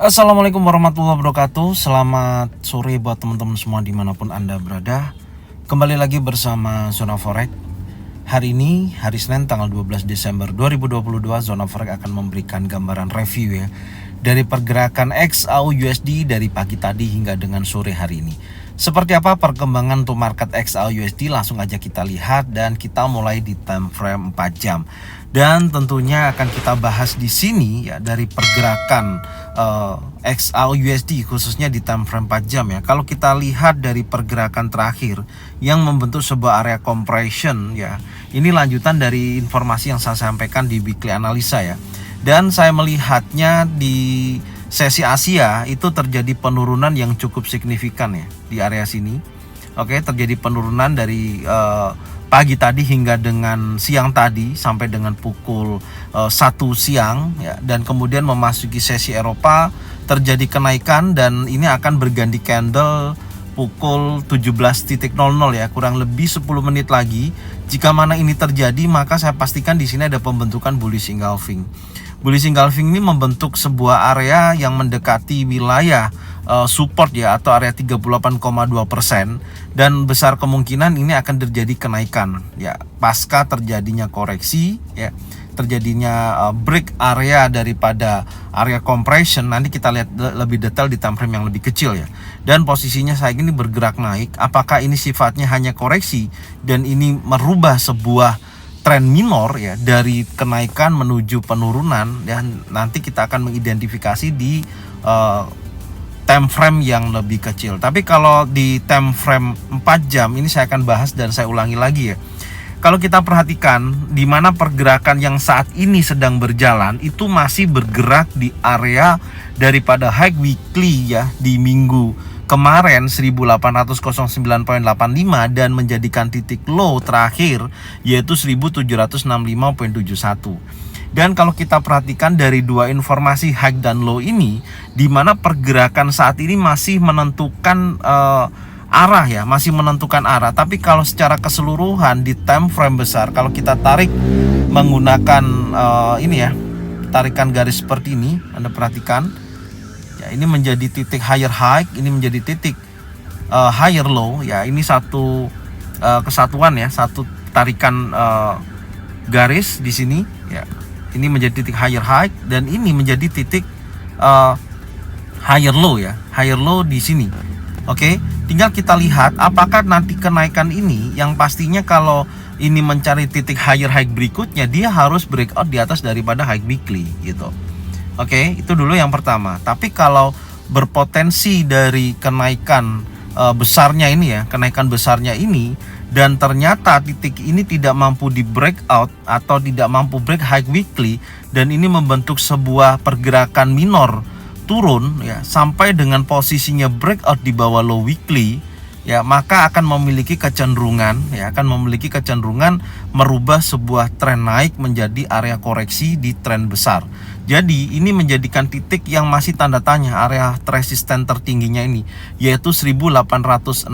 Assalamualaikum warahmatullahi wabarakatuh. Selamat sore buat teman-teman semua dimanapun Anda berada. Kembali lagi bersama Zona Forex. Hari ini, hari Senin tanggal 12 Desember 2022, Zona Forex akan memberikan gambaran review ya dari pergerakan XAU-USD dari pagi tadi hingga dengan sore hari ini. Seperti apa perkembangan untuk market XAU-USD, langsung aja kita lihat dan kita mulai di time frame 4 jam. Dan tentunya akan kita bahas di sini ya dari pergerakan XAU-USD khususnya di time frame 4 jam ya. Kalau kita lihat dari pergerakan terakhir yang membentuk sebuah area compression ya. Ini lanjutan dari informasi yang saya sampaikan di weekly analisa ya. Dan saya melihatnya di sesi Asia itu terjadi penurunan yang cukup signifikan ya di area sini. Oke, terjadi penurunan dari pagi tadi hingga dengan siang tadi sampai dengan pukul 1 siang ya, dan kemudian memasuki sesi Eropa terjadi kenaikan dan ini akan berganti candle pukul 17.00 ya, kurang lebih 10 menit lagi. Jika mana ini terjadi, maka saya pastikan di sini ada pembentukan bullish engulfing. Bullish engulfing ini membentuk sebuah area yang mendekati wilayah support ya, atau area 38,2%, dan besar kemungkinan ini akan terjadi kenaikan ya pasca terjadinya koreksi ya, terjadinya break area daripada area compression. Nanti kita lihat lebih detail di time frame yang lebih kecil ya. Dan posisinya saat ini bergerak naik. Apakah ini sifatnya hanya koreksi dan ini merubah sebuah tren minor ya dari kenaikan menuju penurunan, dan nanti kita akan mengidentifikasi di time frame yang lebih kecil. Tapi kalau di time frame 4 jam ini saya akan bahas dan saya ulangi lagi ya. Kalau kita perhatikan di mana pergerakan yang saat ini sedang berjalan itu masih bergerak di area daripada high weekly ya di minggu kemarin 1809.85 dan menjadikan titik low terakhir yaitu 1765.71. Dan kalau kita perhatikan dari dua informasi high dan low ini, di mana pergerakan saat ini masih menentukan arah ya, masih menentukan arah. Tapi kalau secara keseluruhan di time frame besar, kalau kita tarik menggunakan ini ya, tarikan garis seperti ini, Anda perhatikan ya, ini menjadi titik higher high, ini menjadi titik higher low ya. Ini satu kesatuan ya, satu tarikan garis di sini ya. Ini menjadi titik higher high dan ini menjadi titik higher low ya, higher low di sini. Oke, tinggal kita lihat apakah nanti kenaikan ini, yang pastinya kalau ini mencari titik higher high berikutnya, dia harus breakout di atas daripada high weekly gitu. Oke, itu dulu yang pertama. Tapi kalau berpotensi dari kenaikan besarnya ini ya, kenaikan besarnya ini, dan ternyata titik ini tidak mampu di breakout atau tidak mampu break high weekly, dan ini membentuk sebuah pergerakan minor turun ya sampai dengan posisinya breakout di bawah low weekly ya, maka akan memiliki kecenderungan ya, akan memiliki kecenderungan merubah sebuah tren naik menjadi area koreksi di tren besar. Jadi ini menjadikan titik yang masih tanda tanya area resisten tertingginya ini yaitu 1806.05.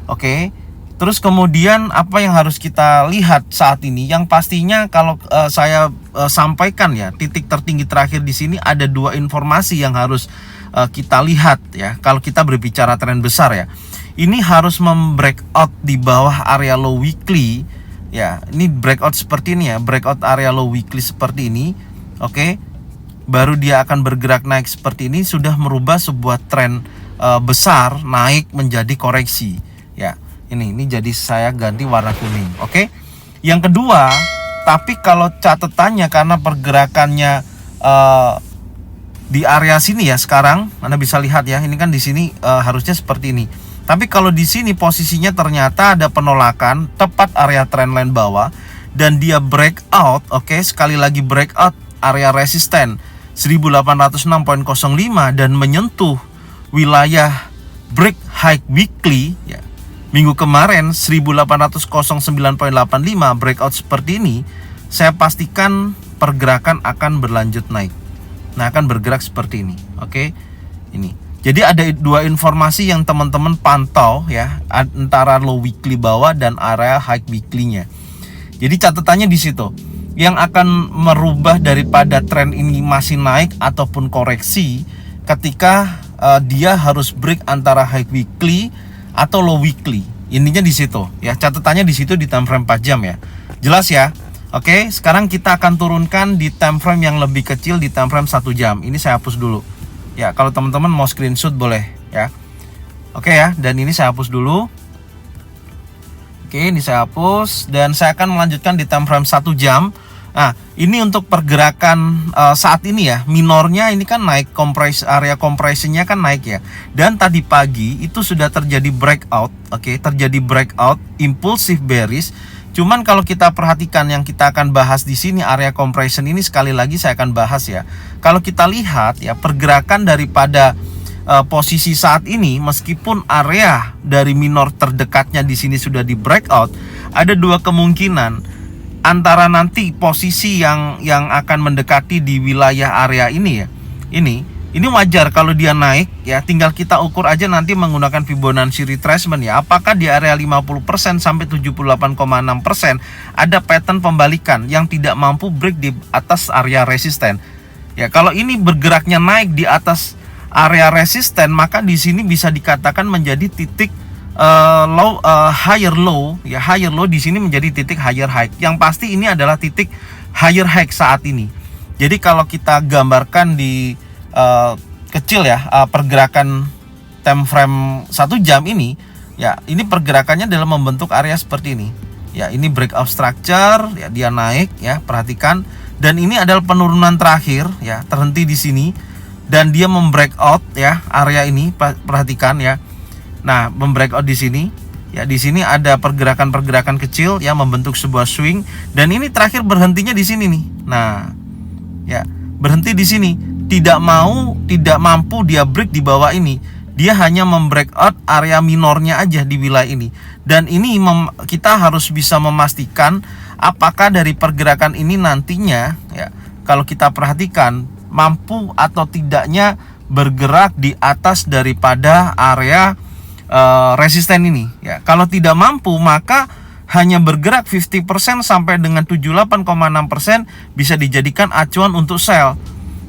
Oke. Terus kemudian apa yang harus kita lihat saat ini? Yang pastinya kalau saya sampaikan ya, titik tertinggi terakhir di sini ada dua informasi yang harus kita lihat ya. Kalau kita berbicara tren besar ya, ini harus membreakout di bawah area low weekly ya. Ini breakout seperti ini ya, breakout area low weekly seperti ini. Oke. Baru dia akan bergerak naik seperti ini, sudah merubah sebuah tren besar naik menjadi koreksi ya. Ini jadi saya ganti warna kuning. Oke. Yang kedua, tapi kalau catatannya karena pergerakannya di area sini ya, sekarang Anda bisa lihat ya, ini kan di sini harusnya seperti ini. Tapi kalau di sini posisinya ternyata ada penolakan tepat area trendline bawah dan dia breakout. Oke, sekali lagi breakout area resisten 1806.05 dan menyentuh wilayah break high weekly ya. Minggu kemarin 1809.85 breakout seperti ini, saya pastikan pergerakan akan berlanjut naik. Nah, akan bergerak seperti ini. Oke. Ini. Jadi ada dua informasi yang teman-teman pantau ya, antara low weekly bawah dan area high weekly-nya. Jadi catatannya di situ. yang akan merubah daripada tren ini masih naik ataupun koreksi ketika dia harus break antara high weekly atau low weekly. Ininya di situ ya, catatannya di situ di time frame 4 jam ya. Jelas ya? Oke, sekarang kita akan turunkan di time frame yang lebih kecil di time frame 1 jam. Ini saya hapus dulu. Ya, kalau teman-teman mau screenshot boleh ya. Oke ya, dan ini saya hapus dulu. Oke, ini saya hapus dan saya akan melanjutkan di time frame 1 jam. Nah, ini untuk pergerakan saat ini ya, minornya ini kan naik, area compressionnya kan naik ya. Dan tadi pagi itu sudah terjadi breakout, oke, terjadi breakout impulsif bearish. Cuman kalau kita perhatikan yang kita akan bahas di sini area compression ini, sekali lagi saya akan bahas ya. Kalau kita lihat ya pergerakan daripada posisi saat ini, meskipun area dari minor terdekatnya di sini sudah di breakout, ada dua kemungkinan antara nanti posisi yang akan mendekati di wilayah area ini ya. Ini wajar kalau dia naik ya, tinggal kita ukur aja nanti menggunakan Fibonacci retracement ya. Apakah di area 50% sampai 78,6% ada pattern pembalikan yang tidak mampu break di atas area resisten. Ya, kalau ini bergeraknya naik di atas area resisten, maka di sini bisa dikatakan menjadi titik higher low ya, higher low di sini menjadi titik higher high. Yang pasti ini adalah titik higher high saat ini. Jadi kalau kita gambarkan di kecil ya, pergerakan time frame 1 jam ini ya, ini pergerakannya dalam membentuk area seperti ini. Ya, ini breakout structure ya, dia naik ya, perhatikan, dan ini adalah penurunan terakhir ya, terhenti di sini dan dia membreakout ya area ini, perhatikan ya. Nah, membreakout di sini ya, di sini ada pergerakan-pergerakan kecil ya, membentuk sebuah swing, dan ini terakhir berhentinya di sini nih. Nah, ya, berhenti di sini, tidak mampu dia break di bawah ini. Dia hanya membreakout area minornya aja di wilayah ini. Dan ini kita harus bisa memastikan apakah dari pergerakan ini nantinya ya, kalau kita perhatikan mampu atau tidaknya bergerak di atas daripada area resisten ini ya. Kalau tidak mampu, maka hanya bergerak 50% sampai dengan 78,6% bisa dijadikan acuan untuk sell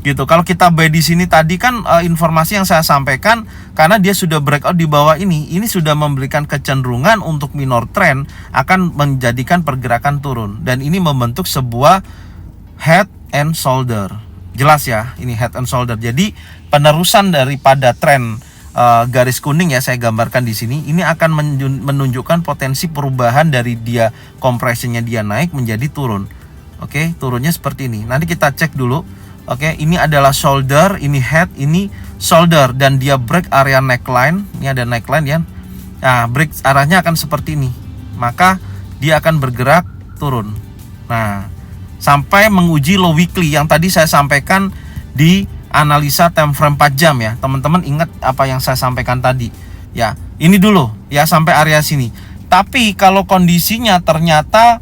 gitu. Kalau kita buy di sini tadi kan informasi yang saya sampaikan, karena dia sudah breakout di bawah ini sudah memberikan kecenderungan untuk minor trend akan menjadikan pergerakan turun, dan ini membentuk sebuah head and shoulder. Jelas ya, ini head and shoulder. Jadi penerusan daripada tren garis kuning ya, saya gambarkan di sini, ini akan menunjukkan potensi perubahan dari dia kompresinya dia naik menjadi turun. Oke, turunnya seperti ini. Nanti kita cek dulu. Oke, ini adalah shoulder, ini head, ini shoulder, dan dia break area neckline. Ini ada neckline ya. Nah, break arahnya akan seperti ini. Maka dia akan bergerak turun. Nah, sampai menguji low weekly yang tadi saya sampaikan di analisa time frame 4 jam ya. Teman-teman ingat apa yang saya sampaikan tadi ya. Ini dulu ya, sampai area sini. Tapi kalau kondisinya ternyata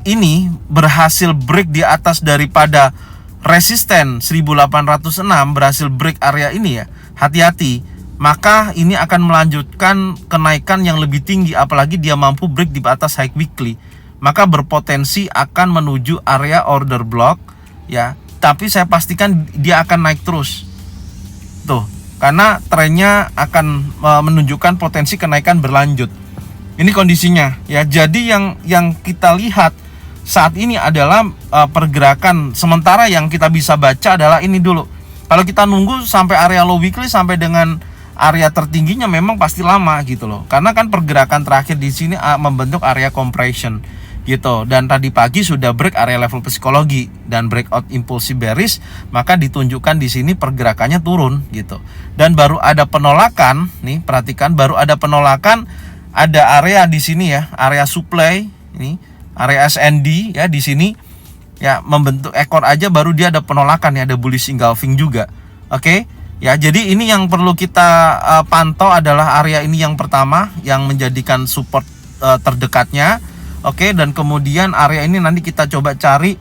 ini berhasil break di atas daripada resisten 1806, berhasil break area ini ya, hati-hati. Maka ini akan melanjutkan kenaikan yang lebih tinggi, apalagi dia mampu break di atas high weekly. Maka berpotensi akan menuju area order block ya. Tapi saya pastikan dia akan naik terus tuh, karena trennya akan menunjukkan potensi kenaikan berlanjut. Ini kondisinya ya. Jadi yang kita lihat saat ini adalah pergerakan sementara yang kita bisa baca adalah ini dulu. Kalau kita nunggu sampai area low weekly sampai dengan area tertingginya memang pasti lama gitu loh. Karena kan pergerakan terakhir di sini membentuk area compression gitu, dan tadi pagi sudah break area level psikologi dan breakout impulsive bearish, maka ditunjukkan di sini pergerakannya turun gitu. Dan baru ada penolakan nih, perhatikan, baru ada penolakan, ada area di sini ya, area supply ini, area SND ya di sini ya, membentuk ekor aja baru dia ada penolakan ya, ada bullish engulfing juga. Oke ya, jadi ini yang perlu kita pantau adalah area ini yang pertama yang menjadikan support terdekatnya. Oke, dan kemudian area ini nanti kita coba cari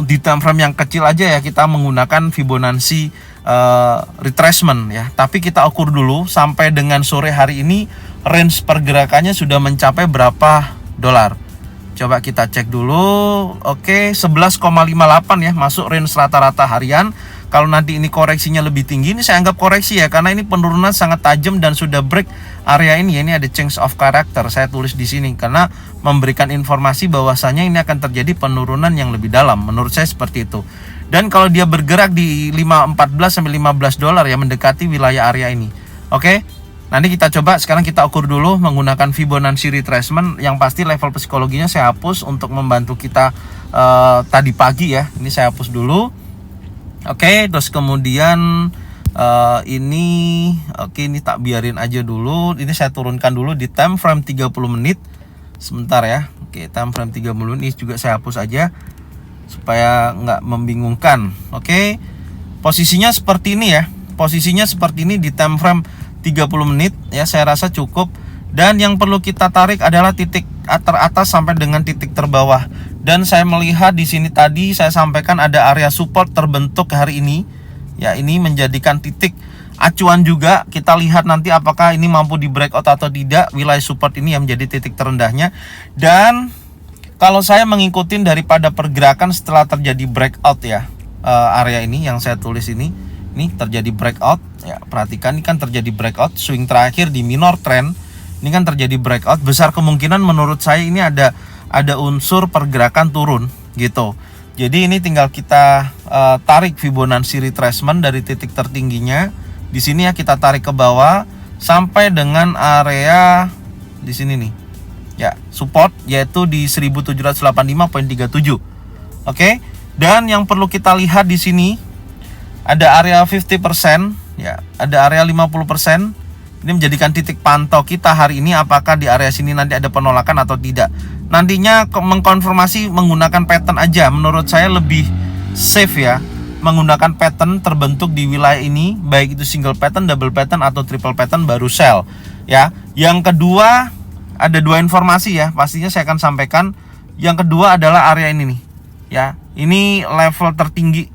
di time frame yang kecil aja ya, kita menggunakan Fibonacci retracement ya. Tapi kita ukur dulu sampai dengan sore hari ini range pergerakannya sudah mencapai berapa dolar. Coba kita cek dulu. Oke, 11,58 ya, masuk range rata-rata harian. Kalau nanti ini koreksinya lebih tinggi, ini saya anggap koreksi ya, karena ini penurunan sangat tajam dan sudah break area ini. Ini ada change of character, saya tulis di sini karena memberikan informasi bahwasanya ini akan terjadi penurunan yang lebih dalam. Menurut saya seperti itu. Dan kalau dia bergerak di 14 sampai 15 dolar ya, mendekati wilayah area ini. Oke. Nanti kita coba, sekarang kita ukur dulu menggunakan Fibonacci retracement. Yang pasti level psikologinya saya hapus untuk membantu kita tadi pagi ya. Ini saya hapus dulu. Oke, terus kemudian ini tak biarin aja dulu. Ini saya turunkan dulu di time frame 30 menit. Sebentar ya. Oke, time frame 30 menit ini juga saya hapus aja supaya nggak membingungkan. Oke. Posisinya seperti ini ya. Posisinya seperti ini di time frame 30 menit ya, saya rasa cukup. Dan yang perlu kita tarik adalah titik teratas sampai dengan titik terbawah. Dan saya melihat di sini tadi saya sampaikan ada area support terbentuk hari ini. Ya, ini menjadikan titik acuan juga. Kita lihat nanti apakah ini mampu di breakout atau tidak. Wilayah support ini yang menjadi titik terendahnya. Dan kalau saya mengikuti daripada pergerakan setelah terjadi breakout ya, area ini yang saya tulis ini terjadi breakout ya. Perhatikan, ini kan terjadi breakout, swing terakhir di minor trend. Ini kan terjadi breakout, besar kemungkinan menurut saya ini ada unsur pergerakan turun gitu. Jadi ini tinggal kita tarik Fibonacci retracement dari titik tertingginya. Di sini ya, kita tarik ke bawah sampai dengan area di sini nih. Ya, support yaitu di 1785.37. Oke. Dan yang perlu kita lihat di sini ada area 50% ya, ada area 50%. Ini menjadikan titik pantau kita hari ini, apakah di area sini nanti ada penolakan atau tidak. Nantinya mengkonfirmasi menggunakan pattern aja. Menurut saya lebih safe ya, menggunakan pattern terbentuk di wilayah ini, baik itu single pattern, double pattern atau triple pattern baru sell ya. Yang kedua, ada dua informasi ya, pastinya saya akan sampaikan. Yang kedua adalah area ini nih ya. Ini level tertinggi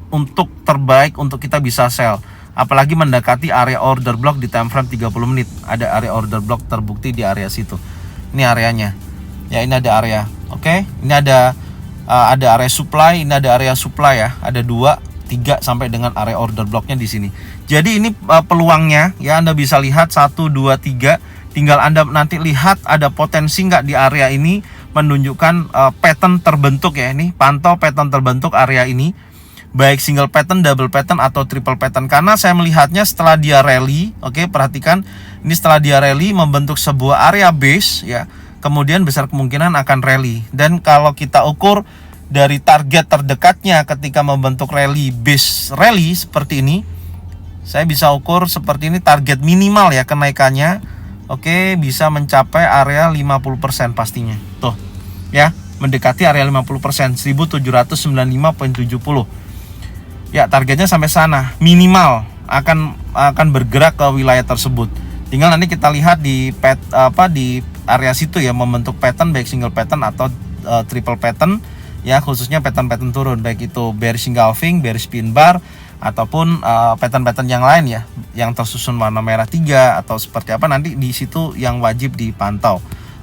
untuk terbaik untuk kita bisa sell. Apalagi mendekati area order block di time frame 30 menit. Ada area order block terbukti di area situ. Ini areanya. Ya, ini ada area. Oke. Ini ada area supply, ini ada area supply ya. Ada 2, 3 sampai dengan area order blocknya di sini. Jadi ini peluangnya ya, Anda bisa lihat 1, 2, 3. Tinggal Anda nanti lihat ada potensi nggak di area ini menunjukkan pattern terbentuk ya. Ini pantau pattern terbentuk area ini, baik single pattern, double pattern atau triple pattern. Karena saya melihatnya setelah dia rally, oke, perhatikan ini setelah dia rally membentuk sebuah area base ya, kemudian besar kemungkinan akan rally. Dan kalau kita ukur dari target terdekatnya ketika membentuk rally base rally seperti ini, saya bisa ukur seperti ini, target minimal ya kenaikannya, oke, bisa mencapai area 50% pastinya. Tuh ya, mendekati area 50%, 1795.70. Ya, targetnya sampai sana, minimal akan bergerak ke wilayah tersebut. Tinggal nanti kita lihat di di area situ ya, membentuk pattern baik single pattern atau triple pattern ya, khususnya pattern turun, baik itu bearish engulfing, bearish pin bar ataupun pattern yang lain ya, yang tersusun warna merah 3 atau seperti apa, nanti di situ yang wajib dipantau.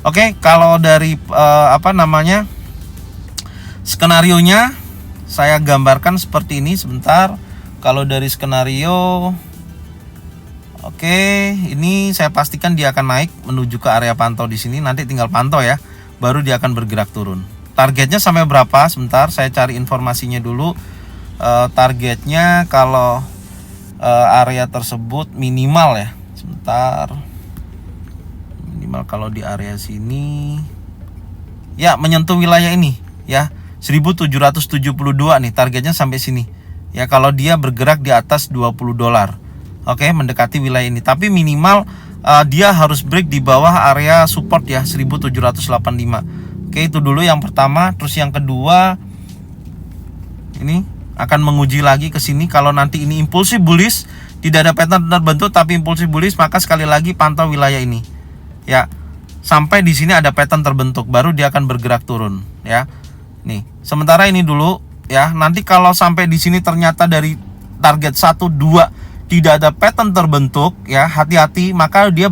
Oke, kalau dari skenarionya saya gambarkan seperti ini sebentar. Kalau dari skenario, oke, ini saya pastikan dia akan naik menuju ke area pantau di sini. Nanti tinggal pantau ya, baru dia akan bergerak turun. Targetnya sampai berapa? Sebentar, saya cari informasinya dulu. Targetnya kalau area tersebut minimal ya. Sebentar. Minimal kalau di area sini, ya menyentuh wilayah ini ya. 1772 nih, targetnya sampai sini. Ya, kalau dia bergerak di atas 20 dolar. Oke, mendekati wilayah ini. Tapi minimal dia harus break di bawah area support ya, 1785. Oke, itu dulu yang pertama. Terus yang kedua, ini akan menguji lagi ke sini. Kalau nanti ini impulsif bullish, tidak ada pattern terbentuk tapi impulsif bullish, maka sekali lagi pantau wilayah ini. Ya, sampai di sini ada pattern terbentuk, baru dia akan bergerak turun ya. Nih, sementara ini dulu ya. Nanti kalau sampai di sini ternyata dari target 1, 2 tidak ada pattern terbentuk ya, hati-hati, maka dia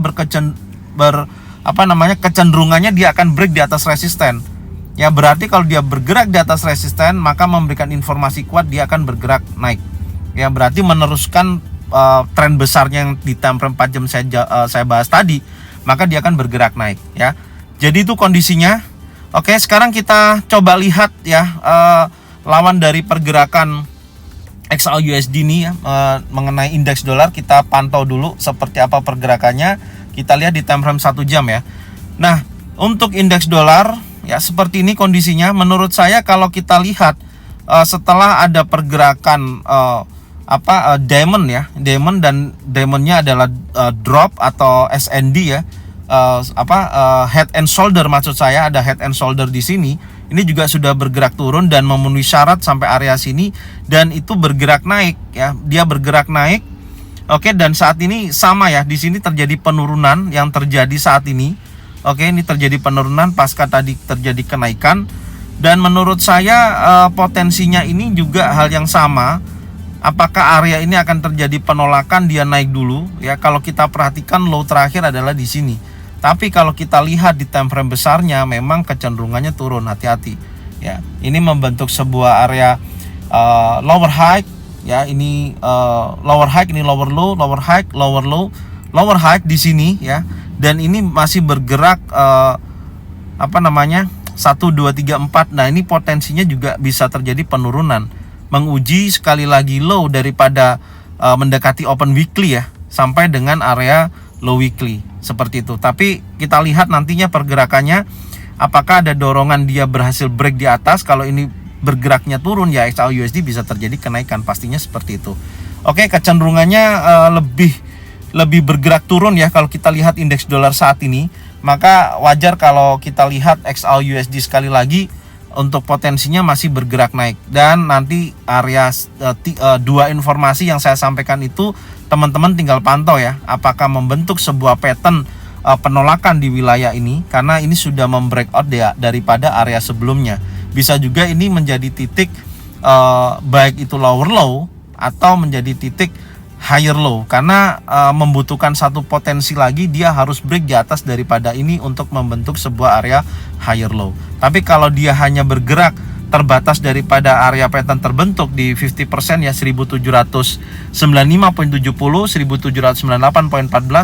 kecenderungannya dia akan break di atas resisten. Ya, berarti kalau dia bergerak di atas resisten, maka memberikan informasi kuat dia akan bergerak naik. Ya, berarti meneruskan tren besarnya yang di time frame 4 jam saya bahas tadi, maka dia akan bergerak naik ya. Jadi itu kondisinya. Oke, sekarang kita coba lihat ya lawan dari pergerakan XAUUSD ini ya, mengenai indeks dolar. Kita pantau dulu seperti apa pergerakannya. Kita lihat di time frame 1 jam ya. Nah, untuk indeks dolar ya seperti ini kondisinya. Menurut saya kalau kita lihat setelah ada pergerakan diamond ya, diamond dan diamondnya adalah drop atau SND ya, head and shoulder, maksud saya ada head and shoulder di sini. Ini juga sudah bergerak turun dan memenuhi syarat sampai area sini, dan itu bergerak naik ya, dia bergerak naik. Oke, dan saat ini sama ya, di sini terjadi penurunan yang terjadi saat ini. Oke, ini terjadi penurunan pasca tadi terjadi kenaikan, dan menurut saya potensinya ini juga hal yang sama. Apakah area ini akan terjadi penolakan, dia naik dulu ya. Kalau kita perhatikan low terakhir adalah di sini. Tapi kalau kita lihat di time frame besarnya memang kecenderungannya turun, hati-hati ya. Ini membentuk sebuah area lower high ya. Ini lower high, ini lower low, lower high, lower low, lower high di sini ya. Dan ini masih bergerak 1 2 3 4. Nah, ini potensinya juga bisa terjadi penurunan, menguji sekali lagi low daripada mendekati open weekly ya, sampai dengan area low weekly seperti itu. Tapi kita lihat nantinya pergerakannya, apakah ada dorongan dia berhasil break di atas. Kalau ini bergeraknya turun ya, XAUUSD bisa terjadi kenaikan, pastinya seperti itu. Oke, kecenderungannya lebih bergerak turun ya. Kalau kita lihat indeks dolar saat ini, maka wajar kalau kita lihat XAUUSD sekali lagi untuk potensinya masih bergerak naik. Dan nanti area dua informasi yang saya sampaikan itu teman-teman tinggal pantau ya, apakah membentuk sebuah pattern penolakan di wilayah ini, karena ini sudah membreakout daripada area sebelumnya. Bisa juga ini menjadi titik baik itu lower low atau menjadi titik higher low, karena membutuhkan satu potensi lagi, dia harus break di atas daripada ini untuk membentuk sebuah area higher low. Tapi kalau dia hanya bergerak terbatas daripada area pattern terbentuk di 50% ya, 1795.70, 1798.14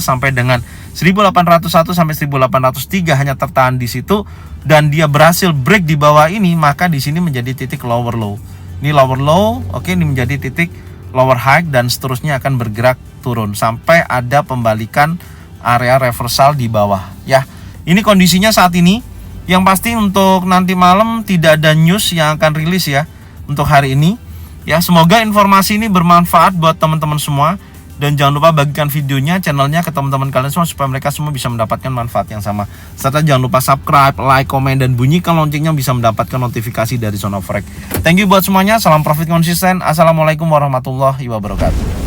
sampai dengan 1801 sampai 1803 hanya tertahan di situ, dan dia berhasil break di bawah ini, maka di sini menjadi titik lower low. Ini lower low, oke, ini menjadi titik lower high, dan seterusnya akan bergerak turun sampai ada pembalikan area reversal di bawah ya. Ini kondisinya saat ini. Yang pasti untuk nanti malam tidak ada news yang akan rilis ya untuk hari ini ya. Semoga informasi ini bermanfaat buat teman-teman semua, dan jangan lupa bagikan videonya, channelnya ke teman-teman kalian semua supaya mereka semua bisa mendapatkan manfaat yang sama. Serta jangan lupa subscribe, like, komen, dan bunyikan loncengnya bisa mendapatkan notifikasi dari Zona Forex. Thank you buat semuanya, salam profit konsisten. Assalamualaikum warahmatullahi wabarakatuh.